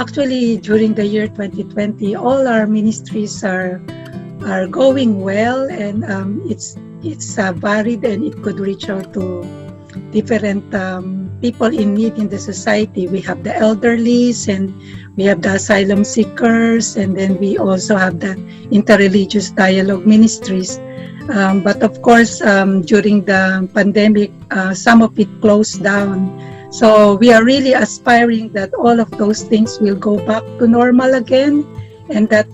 Actually, during the year 2020, all our ministries are going well, and it's varied, and it could reach out to different people in need in the society. We have the elderlies, and we have the asylum seekers, and then we also have the interreligious dialogue ministries. But of course, during the pandemic, some of it closed down. So we are really aspiring that all of those things will go back to normal again, and that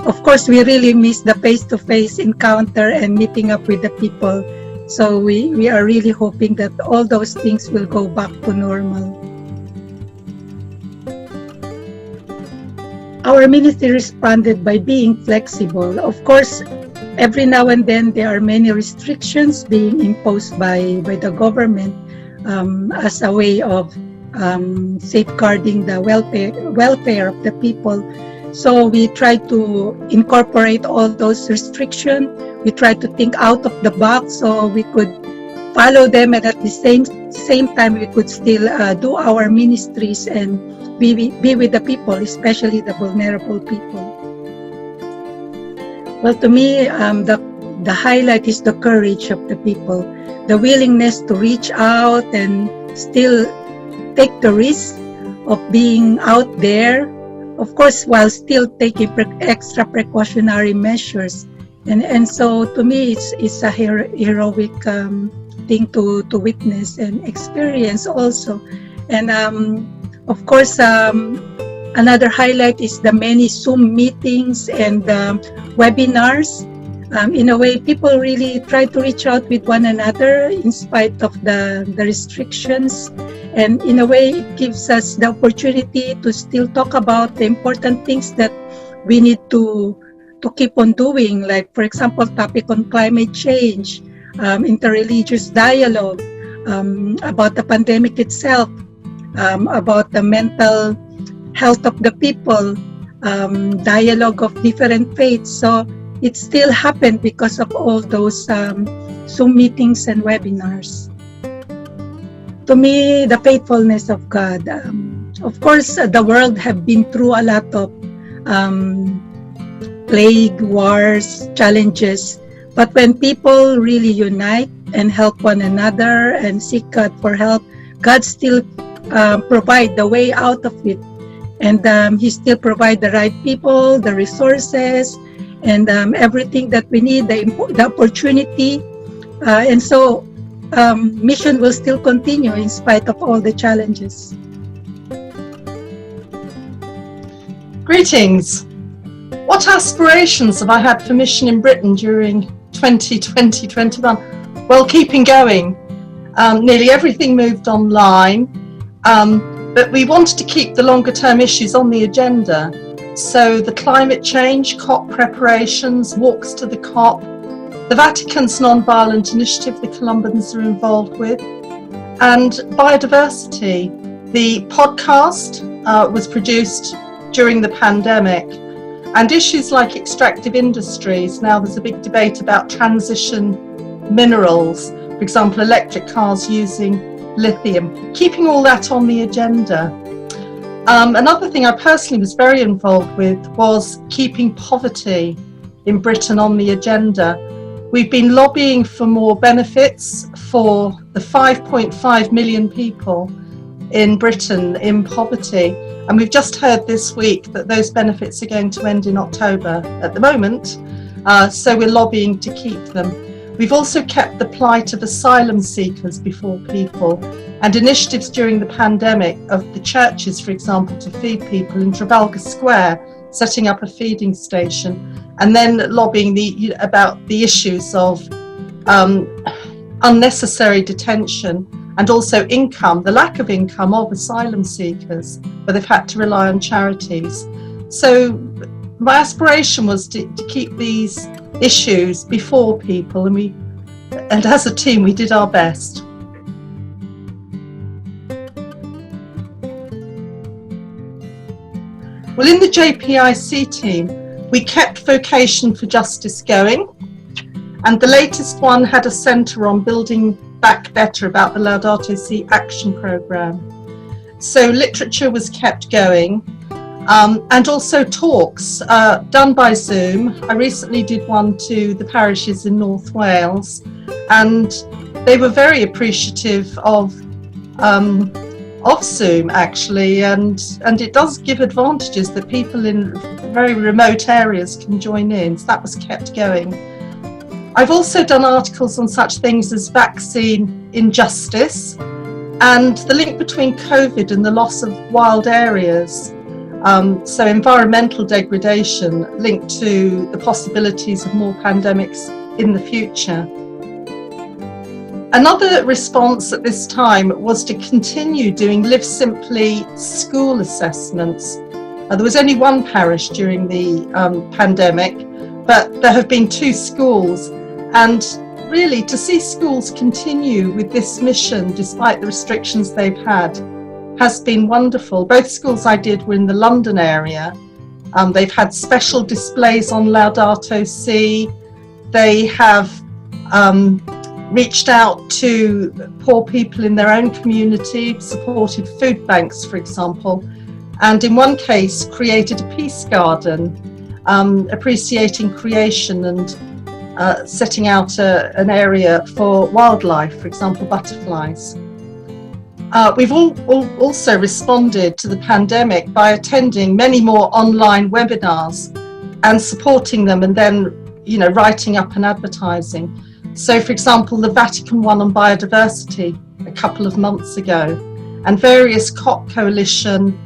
of course, we really miss the face-to-face encounter and meeting up with the people. So we are really hoping that all those things will go back to normal. Our ministry responded by being flexible. Of course, every now and then there are many restrictions being imposed by the government as a way of safeguarding the welfare of the people. So we try to incorporate all those restrictions. We try to think out of the box so we could follow them, and at the same time we could still do our ministries and be with the people, especially the vulnerable people. Well, to me, the highlight is the courage of the people, the willingness to reach out and still take the risk of being out there, of course, while still taking extra precautionary measures. And so to me, it's a heroic thing to witness and experience also. And of course, another highlight is the many Zoom meetings and webinars. In a way, people really try to reach out with one another in spite of the restrictions. And in a way, it gives us the opportunity to still talk about the important things that we need to keep on doing. Like, for example, topic on climate change, interreligious dialogue, about the pandemic itself, about the mental health of the people, dialogue of different faiths. So it still happened because of all those Zoom meetings and webinars. To me, the faithfulness of God. Of course, the world have been through a lot of plague, wars, challenges. But when people really unite and help one another and seek God for help, God still provide the way out of it. And He still provide the right people, the resources, and everything that we need, the opportunity. And so mission will still continue in spite of all the challenges. Greetings. What aspirations have I had for mission in Britain during 2020-21? Well, keeping going. Nearly everything moved online, but we wanted to keep the longer term issues on the agenda. So the climate change, COP preparations, walks to the COP, the Vatican's non-violent initiative the Colombians are involved with, and biodiversity. The podcast was produced during the pandemic, and issues like extractive industries. Now there's a big debate about transition minerals, for example, electric cars using lithium, keeping all that on the agenda. Another thing I personally was very involved with was keeping poverty in Britain on the agenda. We've been lobbying for more benefits for the 5.5 million people in Britain in poverty. And we've just heard this week that those benefits are going to end in October at the moment. So we're lobbying to keep them. We've also kept the plight of asylum seekers before people, and initiatives during the pandemic of the churches, for example, to feed people in Trafalgar Square, setting up a feeding station, and then lobbying about the issues of unnecessary detention and also income, the lack of income of asylum seekers, where they've had to rely on charities. So my aspiration was to keep these issues before people, and as a team we did our best. Well, in the JPIC team, we kept Vocation for Justice going, and the latest one had a centre on building back better about the Laudato Si action programme. So literature was kept going, and also talks done by Zoom. I recently did one to the parishes in North Wales, and they were very appreciative of Zoom actually, and it does give advantages that people in very remote areas can join in, so that was kept going. I've also done articles on such things as vaccine injustice and the link between COVID and the loss of wild areas, so environmental degradation linked to the possibilities of more pandemics in the future. Another response at this time was to continue doing Live Simply school assessments. There was only one parish during the pandemic, but there have been 2 schools, and really to see schools continue with this mission despite the restrictions they've had has been wonderful. Both schools I did were in the London area. They've had special displays on Laudato Si. They have reached out to poor people in their own community, supported food banks, for example, and in one case created a peace garden, appreciating creation and setting out an area for wildlife, for example, butterflies. We've also responded to the pandemic by attending many more online webinars and supporting them, and then, writing up and advertising. So, for example, the Vatican one on biodiversity a couple of months ago, and various COP Coalition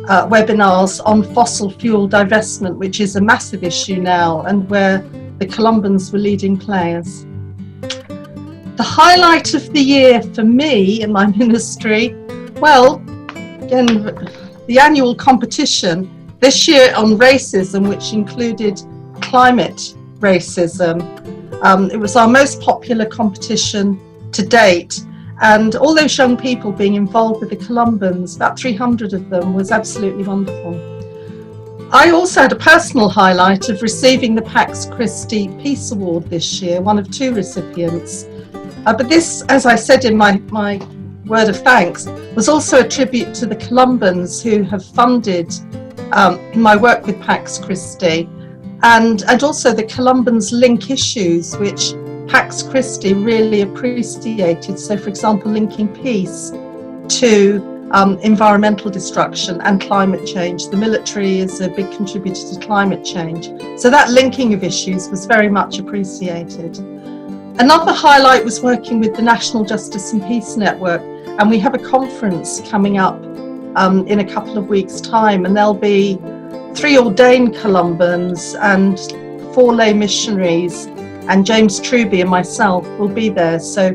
webinars on fossil fuel divestment, which is a massive issue now, and where the Columbans were leading players. The highlight of the year for me in my ministry, well, again, the annual competition this year on racism, which included climate racism. It was our most popular competition to date, and all those young people being involved with the Columbans, about 300 of them, was absolutely wonderful. I also had a personal highlight of receiving the Pax Christi Peace Award this year, one of 2 recipients. But this, as I said in my word of thanks, was also a tribute to the Columbans who have funded my work with Pax Christi, and also the Columbans link issues, which Pax Christi really appreciated. So, for example, linking peace to environmental destruction and climate change. The military is a big contributor to climate change. So that linking of issues was very much appreciated. Another highlight was working with the National Justice and Peace Network, and we have a conference coming up in a couple of weeks' time, and there'll be 3 ordained Columbans and 4 lay missionaries, and James Truby and myself will be there. So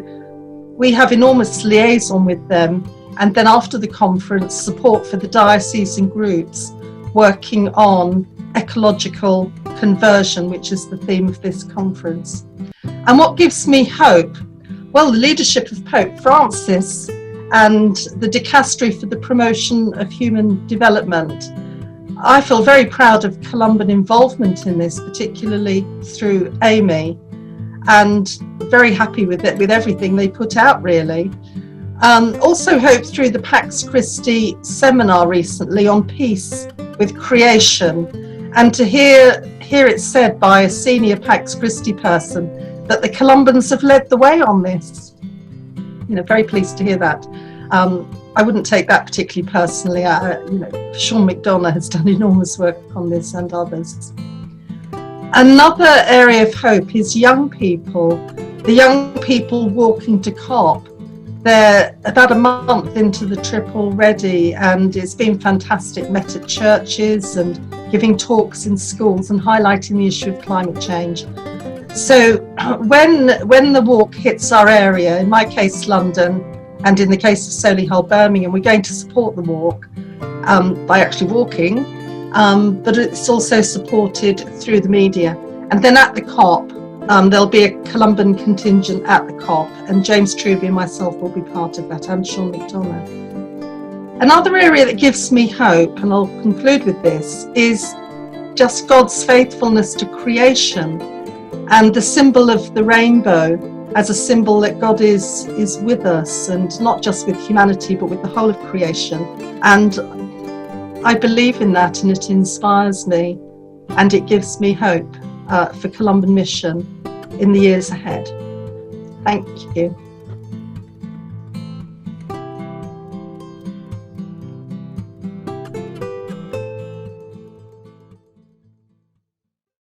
we have enormous liaison with them, and then after the conference, support for the diocesan groups working on ecological conversion, which is the theme of this conference. And what gives me hope? Well, the leadership of Pope Francis and the Dicastery for the Promotion of Human Development. I feel very proud of Columban involvement in this, particularly through Amy, and very happy with it, with everything they put out, really. Also hope through the Pax Christi seminar recently on peace with creation, and to hear it said by a senior Pax Christi person that the Columbans have led the way on this. Very pleased to hear that. I wouldn't take that particularly personally. Sean McDonough has done enormous work on this, and others. Another area of hope is young people. The young people walking to COP. They're about a month into the trip already, and it's been fantastic. Met at churches and giving talks in schools and highlighting the issue of climate change. So when the walk hits our area, in my case London, and in the case of Solihull, Birmingham, we're going to support the walk by actually walking, but it's also supported through the media. And then at the COP, there'll be a Columban contingent at the COP, and James Truby and myself will be part of that, and Sean McDonough. Another area that gives me hope, and I'll conclude with this, is just God's faithfulness to creation and the symbol of the rainbow. as a symbol that God is with us, and not just with humanity, but with the whole of creation. And I believe in that, and it inspires me, and it gives me hope for Columban Mission in the years ahead. Thank you.